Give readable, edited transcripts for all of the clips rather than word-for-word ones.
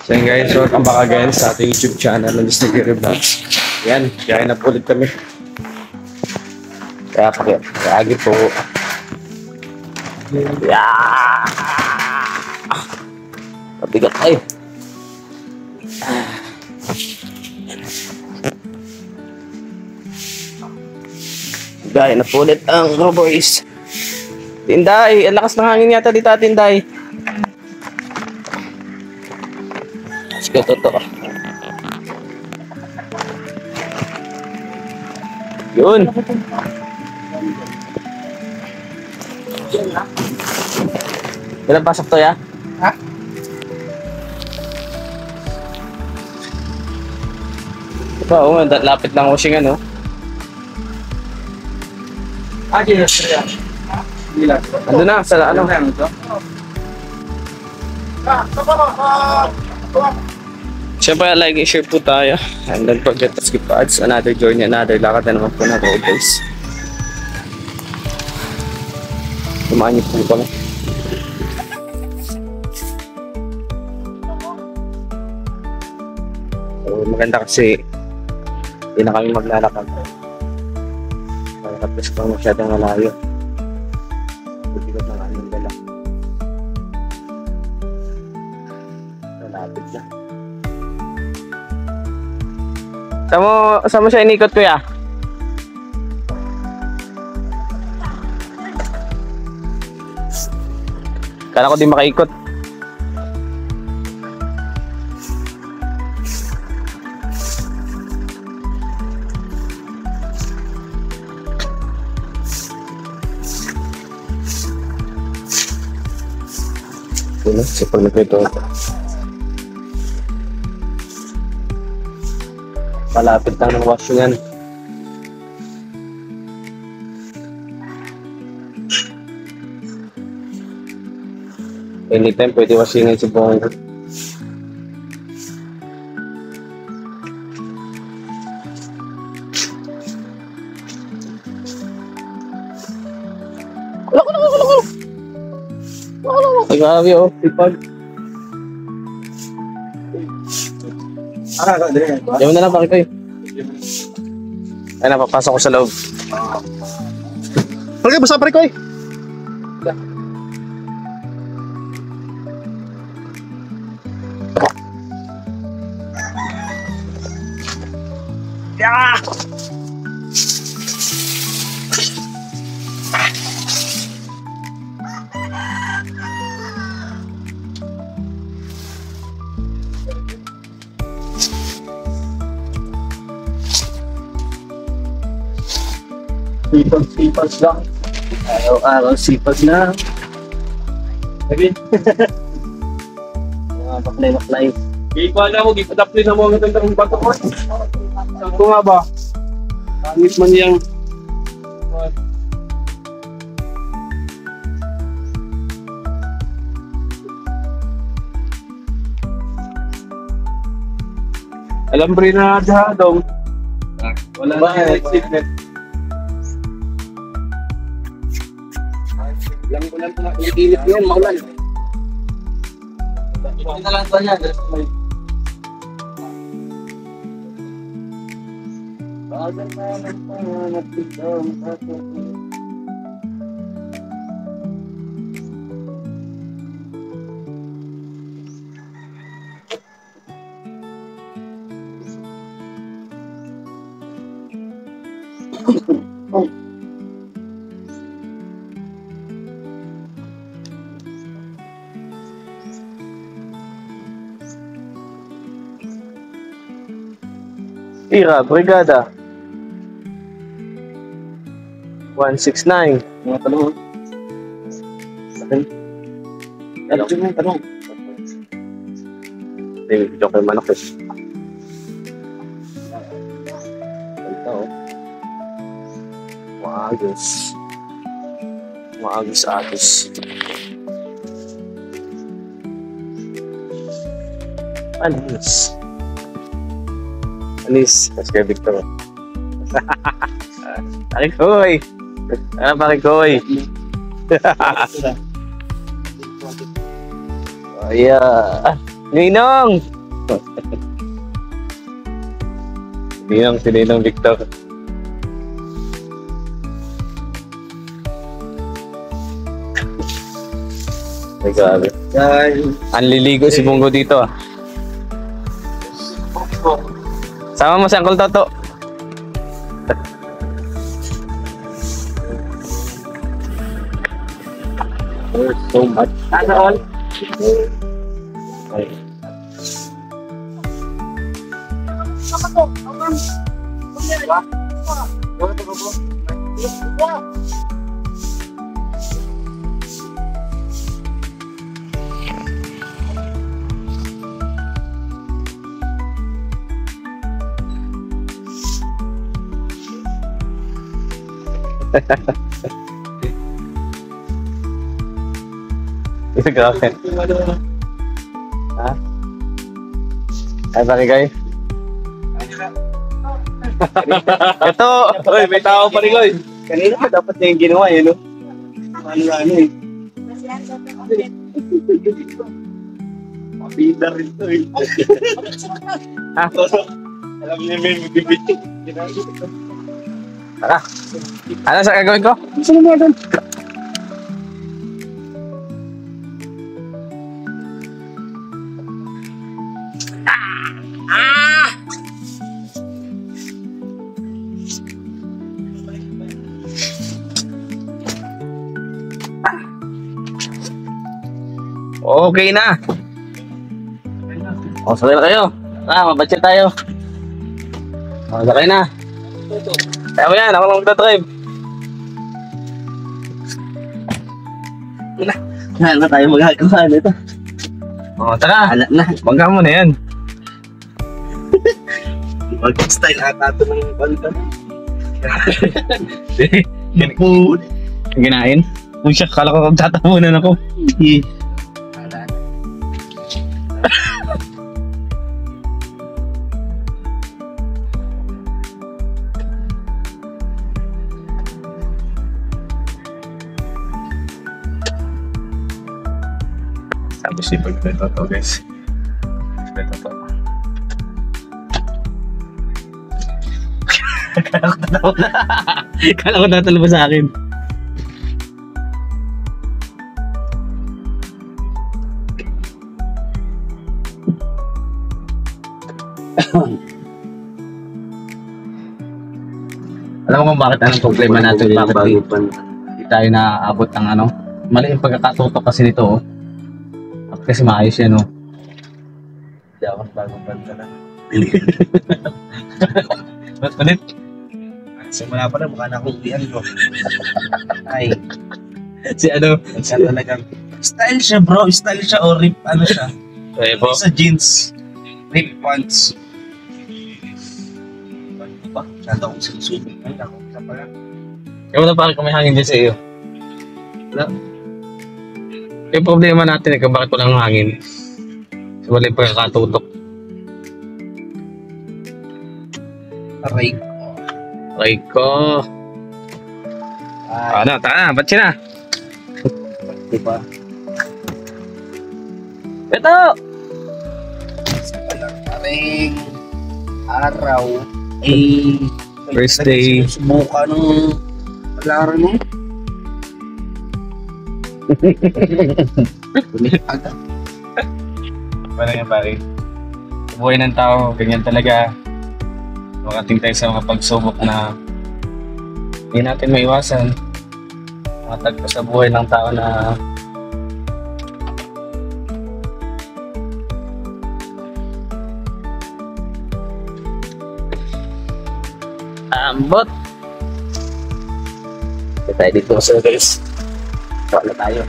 So yun guys, welcome back again sa ating YouTube channel ng Mr. Gary Vlogs. Yan, kaya na po ulit kami. Kaya agi po. Yeah! Mabigat tayo. Gaya na po ulit ang boys. Tinday, ang lakas ng hangin yata dito Tinday. Sige, totoo. Yun. Ilan pasok to ya? Ha? Diba, oh, lapit lang ko siya ano. Ando na, sa ano? Siyempre, like and share po tayo. And don't forget to skip ads. Another journey, another lakad na naman po na road guys. Tumaan niyo po kami. So, maganda kasi hindi na kami maglalakad. Tapos pa masyadong malayo. Buti-buti ng aming dala. Malapit na. Saan mo siya inikot kuya? Kala ko di makaikot. Ano? Sipag na ito. Malapit lang ng wasyo yan. Anytime pwede wasingin si Bongo. Ay, grabe oh, sipag. Diyan mo na lang, bakit kayo? Ay, napapasok ko sa loob. Halika, basta pare ko eh. Yeah! Sipag lang. Araw-araw sipag lang. Sabi? Maklay-maklay. Ipala mo, ipadaplay na mo ang gandang bato ko. Saan ko nga ba? Pangit man niyang... Alambre na dahadong. Wala na exit. Lang ko lang po init yun, maulan. Ito na lang ba niya? Bagal na lang panganap ito. Ira, brigada. 169. Mga talong. Talong. Hindi, joke yung manok eh. Ito oh. Maagos. Maagos-agos. Anis. Tapos kay Victor. Pakikoy! Ano pakikoy? Oh yeah! Ninong! Sininong Victor. Ay, grabe. Ang liligo si Bungo dito ah. Sama mo si Uncle Toto. So much. Sana all. Okay. Ito grabe. Ha? Ay, bakit kayo? Ito! Uy, may tao pa rin ko eh. Kanina pa dapat niya yung ginawa, yun, no? Ano eh. Mabida rin to eh. Ha? Alam niya may bibit. Tara. Ano sa gagawin ko? Saan mo doon? Okay na. O, sabay na kayo. Mabatsit tayo. O, sabay na. Kaya mo yan, ako lang magta-drive. Saan na tayo magagawa nito? O, tara. Hala na. Bangga mo na yan. Mag-style ata ito ng banta. Po. Ginain? Uy, siya, kala ko tatapunan ako. Sabi si Pagbeto to, guys. Pagbeto to. Kala ko tatalo ba sa akin? Alam mo kung bakit anong problema natin, bakit di tayo naaabot ng ano? Mali yung pagkakatutok kasi nito, oh. Kasi maayos yan, oh. Hindi ako bagong banta na. Ba't ulit? Simula pa na, mukha na akong iyan ko. Ay, Si ano? siya talagang style siya bro, style siya o rip ano siya. Eh po. Sa jeans, rip pants. Ano ba? Masyado akong sinusubig. Ay, ako, isa pala. Ewan na parang kung may hangin dyan sa iyo. Wala. Yung problema natin kung bakit walang hangin. So, wala yung pagkakatutok. Aray. Aray ko. Ay, Ano, tara na, ba't siya na? diba? Ito! Sa palang aring araw ay First day. Subukan ng palaran mo. Aga. Parang yan, pare. Sa buhay ng tao, ganyan talaga. Makating tayo sa mga pagsubok na hindi natin maiwasan. Matagpo sa buhay ng tao na ambot. Ito tayo dito sa guys. Wala tayo.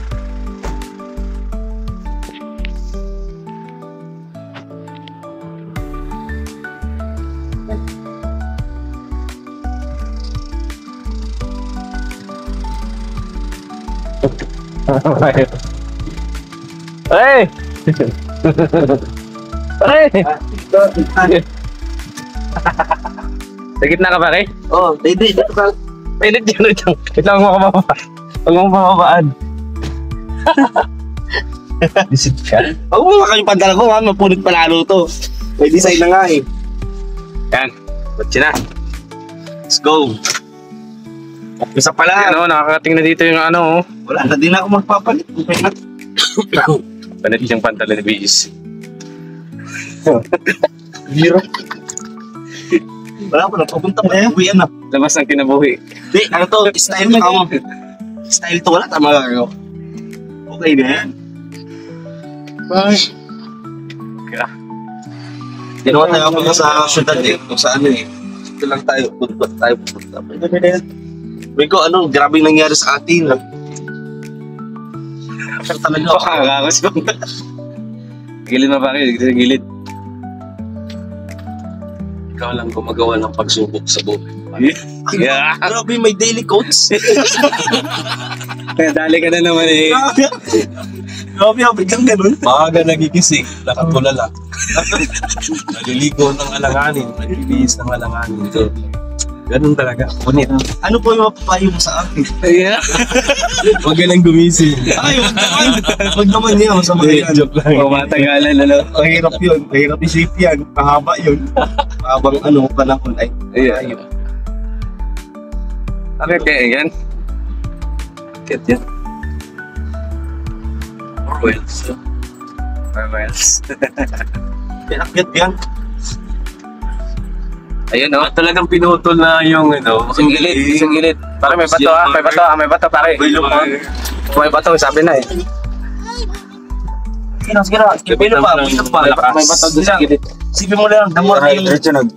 Hey! Hey! Sa gitna ka pare? Oh, hindi, dito ka. Wait lang mo kababa. Huwag mo pababaan. Visit ka? Huwag mo makakalipadala ko ha, mapunit palalo to. May design na nga eh. Yan. Kotse na. Let's go. Isa pala. Ano, nakakating na dito yung ano, oh. Wala na din ako magpapalit. Okay na. Panit yung pantalon ni BS. Hero. Wala ko na. Papunta pa na uwi na. Labas ng kinabuhi. Di, ano to? Style to ako. Style to. Wala tama ako. Okay na yan. Bye. Kaya. Ginawa tayo ako sa syudad eh. Kung saan eh. Ito lang tayo. Punta tayo. Punta. Rico, ano? Grabe nangyari sa atin. Pero talaga ako. Pakakakos mo. Gilid mo pa kayo. Gilid. Ikaw lang gumagawa ng pagsubok sa buhay. Yeah. Grabe, may daily coach. Kaya dali ka na naman eh. Grabe, biglang ganun. Maaga nagigising, nakatulala. Naliligo ng alanganin, nagbibihis ng alanganin. So, ganun talaga. Punit. Ano po yung mapapayo mo sa akin? Yeah. Huwag ka nang gumising. Ay, wag naman. Wag naman yan. Masama yan. Joke lang. O matagalan, ano. Mahirap yun. Mahirap isip yan. Mahaba yun. Habang ano, panahon ay. Yeah. Bakit kaya yan? Bakit yan? Orwells. Farewells. Pinakyat yan. Ayun, no? Talagang pinutol na yung ano. Isang gilid. Pare, may bato ah. May bato, pare. May bato, sabi na eh. Sige na. Pilo pa. May bato doon sa gilid. Sipin mo lang, the more yung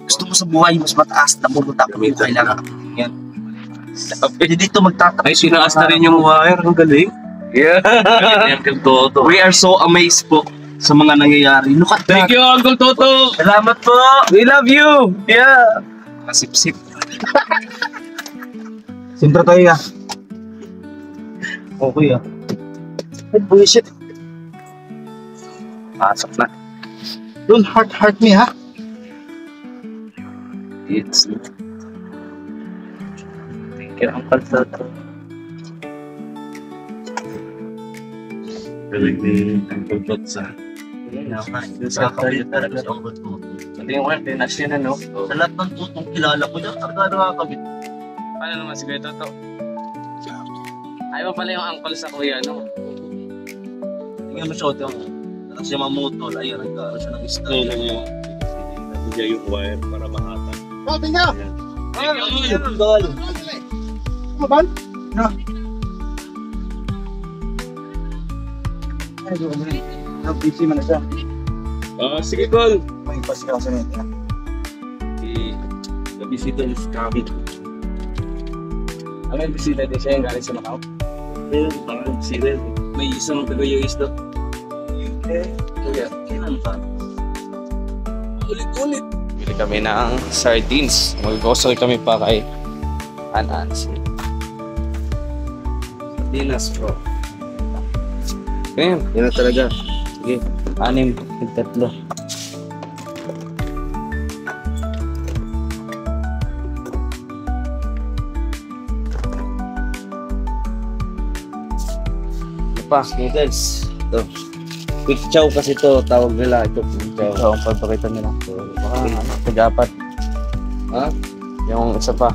gusto mo sa buhay, mas mataas na pumunta mo. Kailangan yan. Pwede dito magtatapos. Ay, sinaas na rin yung wire. Ang galing. Yeah. Uncle Toto. We are so amazed po sa mga nangyayari. Look at Thank that. you, Uncle Toto. Salamat po. We love you! Yeah! Kasip-sip. Siyempre tayo ya. Okay ah. Ay, bullshit. Pasok na. Don't hurt me ha. It's... Thank you, Uncle Toto. Galing ni Uncle Toto sa... Pati yung word, tinasya na, no? Sa lahat ng tutong kilala ko dyan, talaga nakakabit. Paano naman si Kuya Toto? Ayaw mo pala yung uncle sa kuya, no? Tingnan mo siya, tapos siya mamutol, ayun, nagkaroon siya ng style. Kailan niya niya yung wire para mahatag. Sabi niya! Maban? Na. Busy man na siya. Sige, Col. May pasikaw sa niya. The visitor is coming. May bisita din siya yung galing sa Macau. Ayun, parang sirel. May isang taga-US daw. Kailan pa? Ulit-ulit. Bili kami ng sardines. Mag-grocery kami pa kay Anans. Dinas, bro. Ganyan. Yan na talaga. Sige. 6, 3. Ano pa? Okay guys, ito. Quick chow kasi to tawag nila. Ito quick chow. Ito ang paborito nila. Baka ano, tiga-4. Ha? Yung isa pa.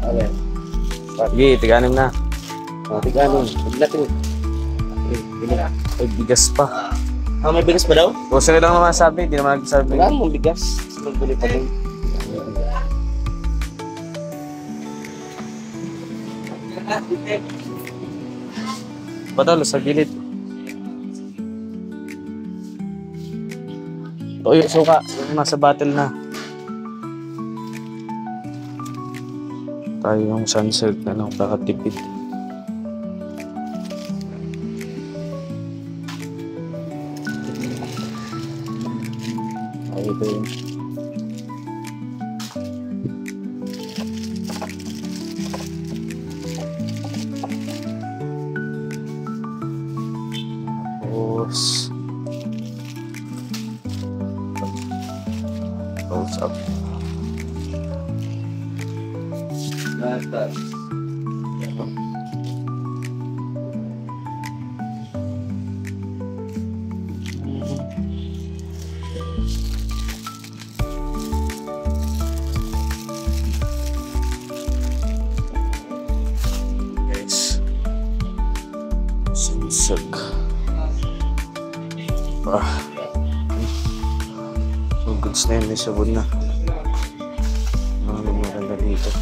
Okay. Sige, tiga-6 na. Tigano. Huwag natin. Ay, bigas pa. May bigas pa daw? Grocery lang naman sabi, hindi naman nagsabi. Wala mong bigas. Magbili pa din. Badalo sa gilid. Ito yung suka, yung nasa bottle na. Tayo yung sunset na nang kakatipid. Ay, ito yun. Tapos close up. busog. So goods na yun, may sabon na. May maganda dito.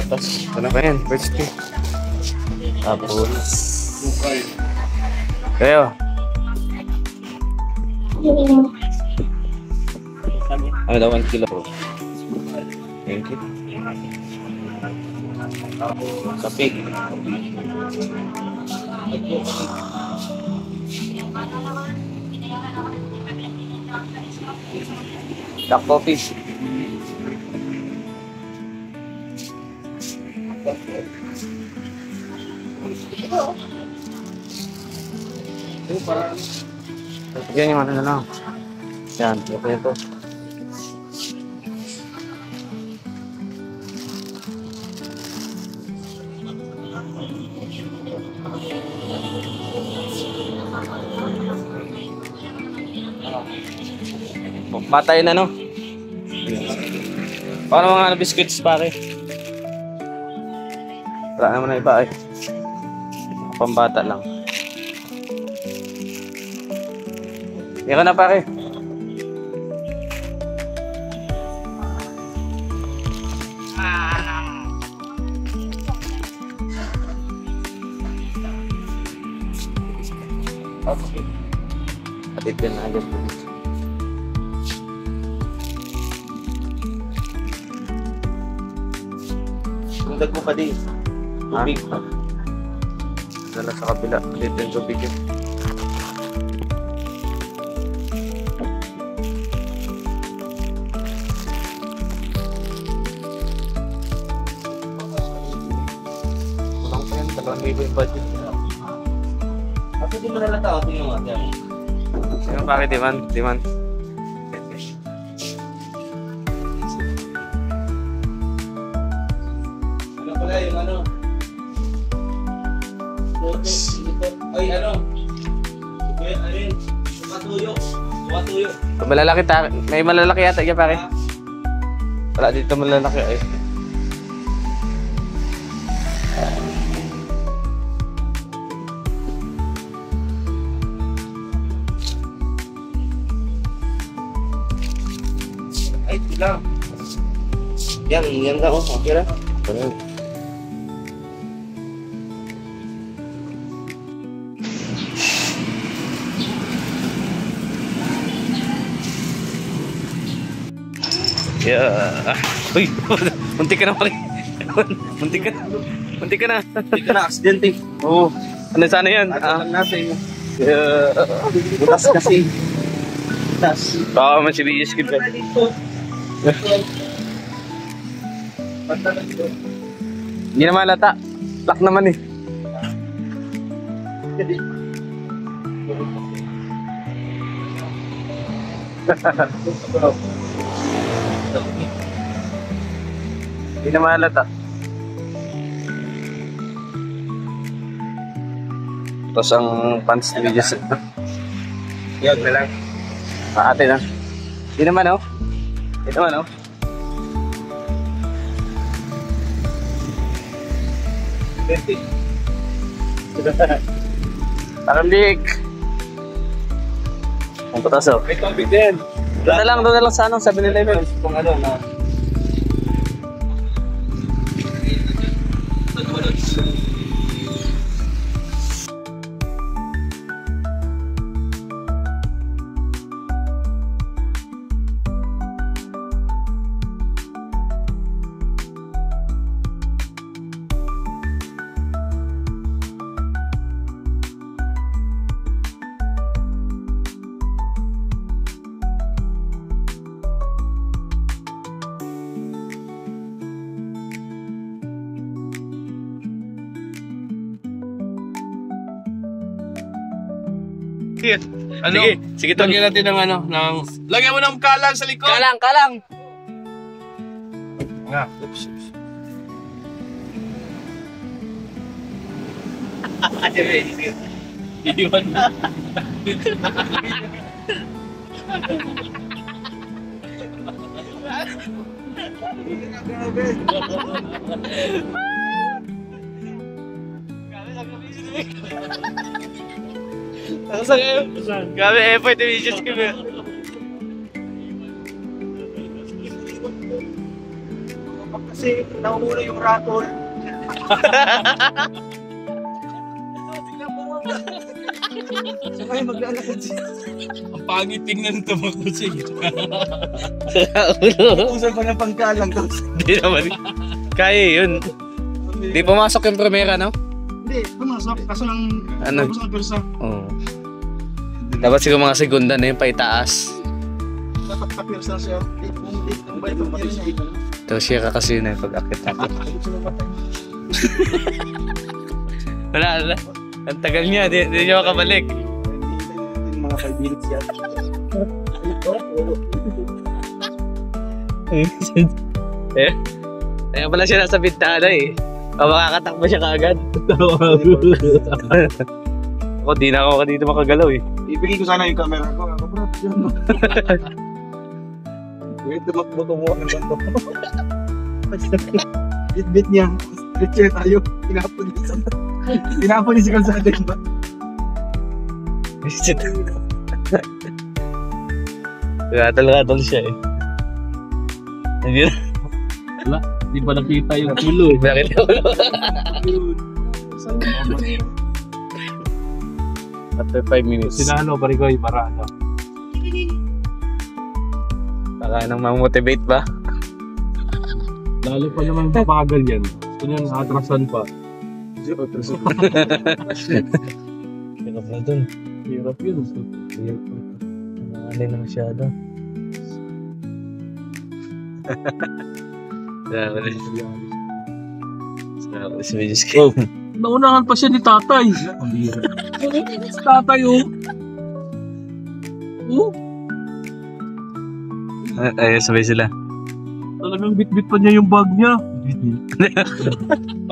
Tapos, ito na ba yan? First day. Tapos, kayo. Ano daw, 1 kilo? Thank you. Kape. Black coffee. Yan yung ano na lang. Yan, ito. Matay na, no? Paano mga biscuits, pare? Wala naman na iba, eh. Pambata lang. Ika na, pare. Okay. Atid ka na agad. Sundag mo pa din. Tubig. Dala sa kabila. Dito yung tubig yun. Walang pa yan. 2,000 yung budget. Kasi di mo nalang tao. Tingnan mo natin. Sino pare? Diman. Ano pala yung ano? Ay, ano? Alin? Tumatuyo. Malalaki may malalaki yata yan, pare. Wala dito malalaki eh. Ay, ito lang. Yan lang. Okay na? Yeah. Uy, muntik ka na pare. Muntik ka na. Hindi ka na aksidente. Oo. Ano sana yan? Lang natin. Yeah. Butas kasi. Butas. Baka man si BS kid. Hindi na malata. Lock naman eh. Hindi na malata. Tapos ang pants ni BS. Yag na lang. Ate na. Hindi naman oh. Hindi naman oh. Parambik. Ang putas oh. May tubig din. Doon na lang sa anong 7-Eleven. Kung ano na. Ano? Sige to. Lagyan natin ng ano, lagyan mo ng kalang sa likod. Kalang. Nga. Iwan na. Grabe, effort yung issues ko. Kasi naumuna yung ratol. Sabay maglalakad siya. Ang pangit tingnan ito mga kusing. Usal pa ng pangkalang. Hindi naman. Kaya yun. Di pumasok yung primera, no? Hindi, pumasok. Kaso lang, Ano? tapos ang persa. Oo. Dapat siguro mga segunda na yung paitaas. Dapat pa-persa siya. Bumalik ng bayo ng pati siya. Tapos siya ka kasi yun eh, pag-akit-akit. Wala. Ang tagal niya, di niya makabalik. Mga 5 minutes yan. Kaya pala siya nasa bintana eh. O makakatakbo siya kaagad. Ako, di na ako dito makagalaw eh. Ibigay ko sana yung camera ko. Ako bro, yun. Wait, tumakbo mo ng ganito. Bit-bit niya. Let's tayo. Tinapon niya si Kalsada ba? Ratal-ratal siya eh. Hindi na. Wala, di pa nakita yung ulo eh. Bakit ako? After 5 minutes. Sinano, Barigoy, Marano. Baka nang mamotivate ba? Lalo pa naman papagal yan. Gusto niyan, atrasan pa. Hirap na dun. Hirap yun. Nangalay na masyado. Salamat. Salamat sa videos Oh, naunahan pa siya ni tatay. Si tatay oh. Oh, Ay, sabay sila. talagang bit-bit pa niya yung bag niya.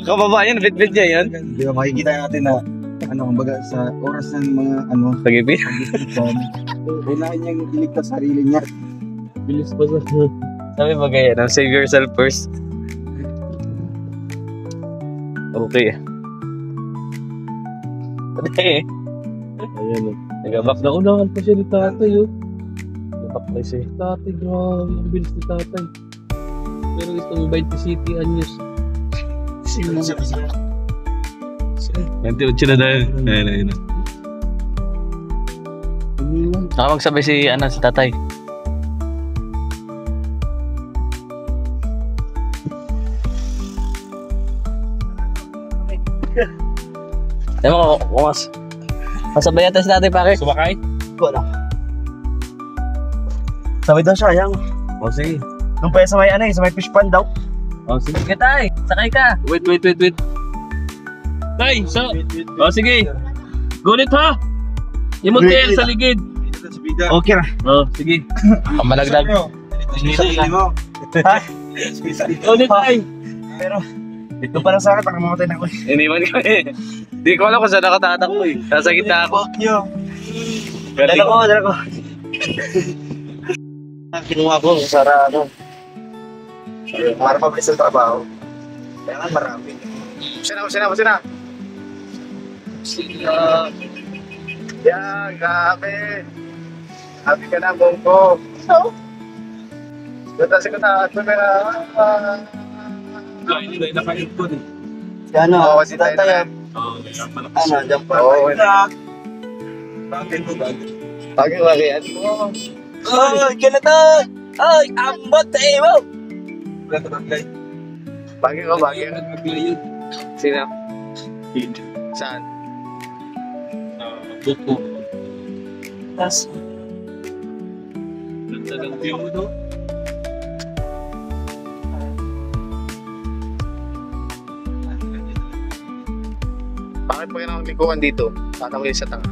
Kababa yan, bit-bit niya yan. Di ba makikita natin na kumbaga sa oras ng mga Pag-ibig. kailangan niyang iligtas sarili niya. Bilis pa sa Sabi ba kaya, save yourself first. Okay. Okay. Ayan oh. Nagabak na. Naunahan pa siya ni tatay oh. Nagabak na siya. Tatay, grabe. Ang bilis ni tatay. Pero itong 20 City Anyos. 28 na dahil. Ayun. Nakapagsabay si tatay. Alam mo, masabay yata si tatay pare. Sumakay? Wala. Sabi daw siya, yang. O sige. Nung pa sa may sa may fish pond daw. O sige. Sige tay, sakay ka. Wait. Tay, o sige. Gunit ha. Imuntir sa ligid. Okay na. O, sige. Pamalagdag. Sarili mo. Ha? Gunit tay. Pero, dito pa lang sa akin, baka mamatay na ako. Iniwan ko eh. Di ko alam kung saan nakatatakbo eh. Nasa gitna ako. Fuck you. Dala ko. Kinuha ko para para pabilis ang trabaho. Kaya nga marami. Sina. Yan, grabe. Happy ka na, Bongko. Gata. Hindi na nakain ko eh. Ano, si tatay. Diyan pa. Oo, bakit? Bakit? Ay, kinatay! Ay, ambot sa iyo! Bakit? Sino? Saan? Buko. Tas, Ganda ng view no? Bakit pa kailangan likuan dito? Sana ko sa tanga.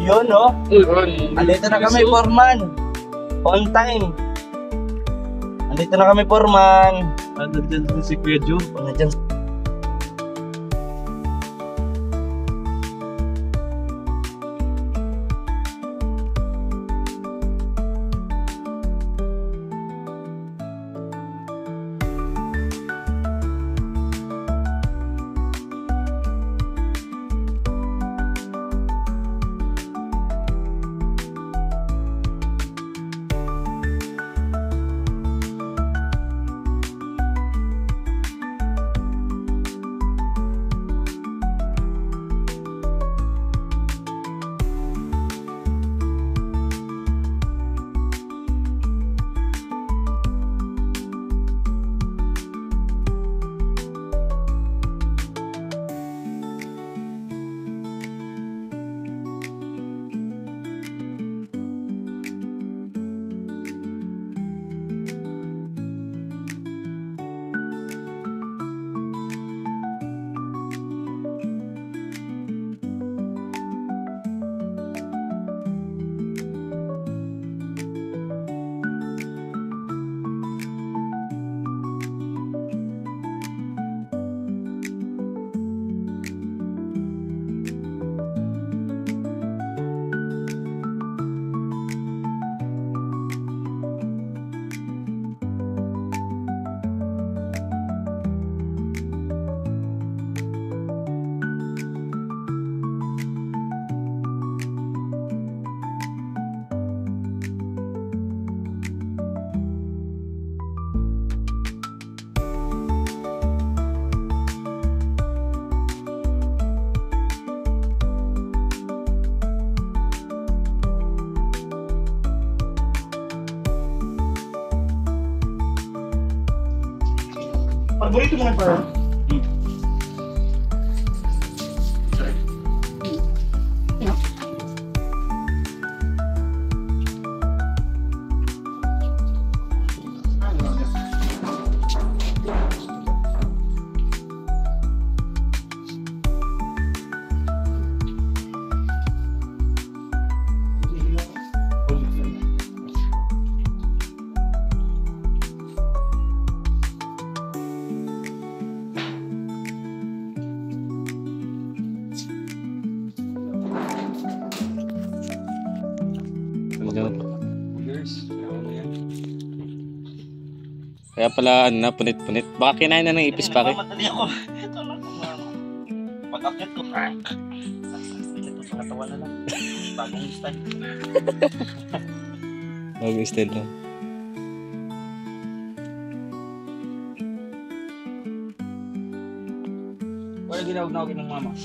Yun, no? Andito na kami, Foreman. On time. Andito na kami, Foreman. Nandiyan si Kuya Joe. Nandiyan. Paborito mo na pa. Kaya pala ano na, punit-punit. Baka kinain na ng ipis pare. Madali ako. Ito lang. Pag-akit ko. Ito sa katawan na lang. Bagong style. Bagong style lang. Wala ginawag-nawagin ng mama.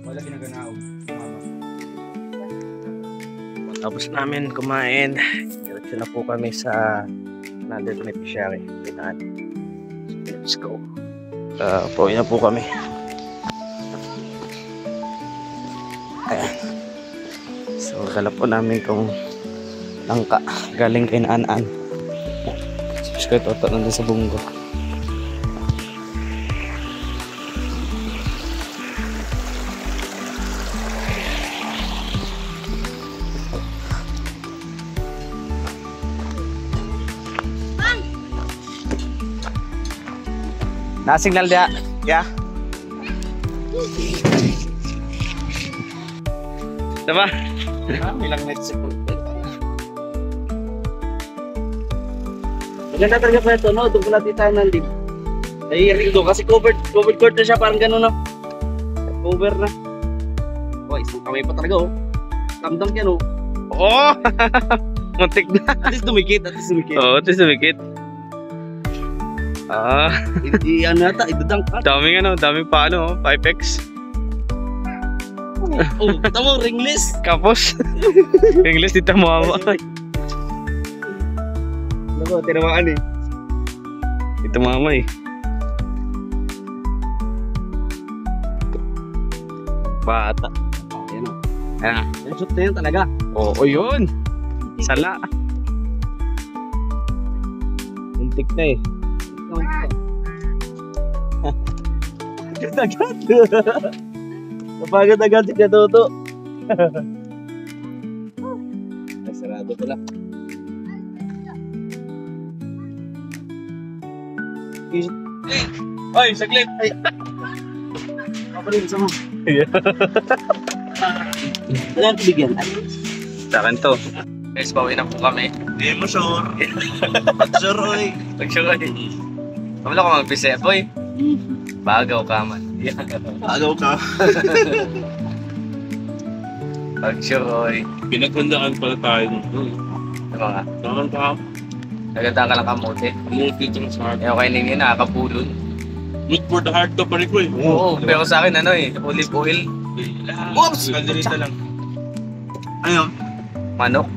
Wala ginaganawag ng mama. Tapos namin kumain. Diretso na po kami sa another beneficiary. Let's go. Pauwi na po kami. Ayan. So, dala po namin itong langka. Galing kay Naan-An. Tapos kayo toto nandun sa bunggo. Na-signal dia. Ya. Diba? Ilang next second. Maganda talaga pa ito, no? Doon ko natin tayo ng live. Naiiring doon kasi covered court na siya, parang gano'n, no? Cover na. Oh, isang kamay pa talaga, oh. Tamdam yan, oh. Oh! Muntik na. At least dumikit, Oo, ito sumikit. Ah, Hindi, ano nata, idudang ka. daming pa Pipex. Oh, kita mo, ringless. Kapos. English dito mo ama. Ano, tinamaan eh. Ito mama eh. Bata. Oh, yan o. Ayan. Yan, shoot na yan talaga. Oo, yun. Sala. Muntik na eh. Agad-agad. Napagad-agad si Katoto. Ay, sarado pala. Oy, saglit! Kapalit sa mo. Wala ang bigyan. Sa akin to. Guys, bawi na po kami. Hindi mo sure. Sure, oy. Pag-sure ay. Wala ko mag-bisaya, boy. Bagaw ka man. Agaw ka. Pag-sure ay. Pinaghandaan pala tayo nung Mga, naman ka. naganda ka lang kamote. Kamuti ito sa heart. Eh, okay na yun, nakakapulon. Good for the heart to pa rin ko eh. Oo, pero sa akin, ano eh, olive oil, Oops! Kalderita lang. Ano? manok.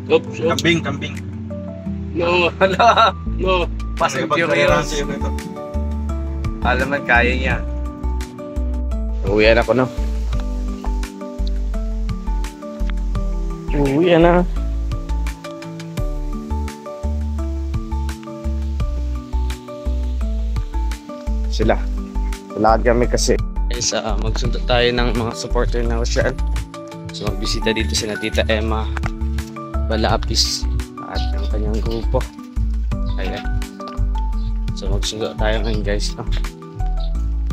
Oops, oops. Kambing. No, Wala. no. Fast and Furious. Alam man, kaya niya. Uwian ako, no? Uwian na. Sila. Lakad kami kasi. Guys, magsunod tayo ng mga supporter ng Rochelle. So, magbisita dito si Tita Emma Balapis at ang kanyang grupo. Ayan. So, magsundo tayo ngayon, guys, no?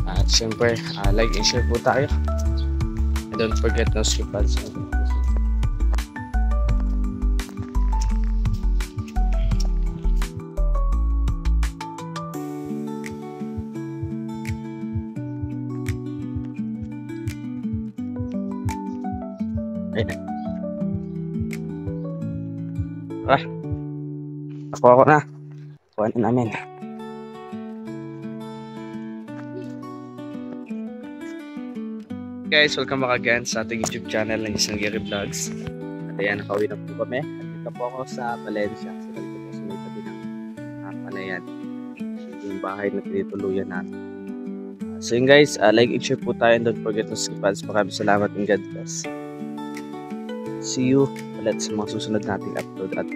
At syempre, like and share po tayo. And don't forget no skip ads. Ayan. Ako na. Kuha na namin. Guys, welcome back again sa ating YouTube channel ng Isang Gary Vlogs. At ayan, nakauwi na po kami. At dito po ako sa Valencia. So, dito po sa may tabi ng Palayan. Yung bahay na tinituluyan natin. So yun guys, like and share po tayo and don't forget to skip ads. Maraming salamat and God bless. See you ulit sa mga susunod nating upload at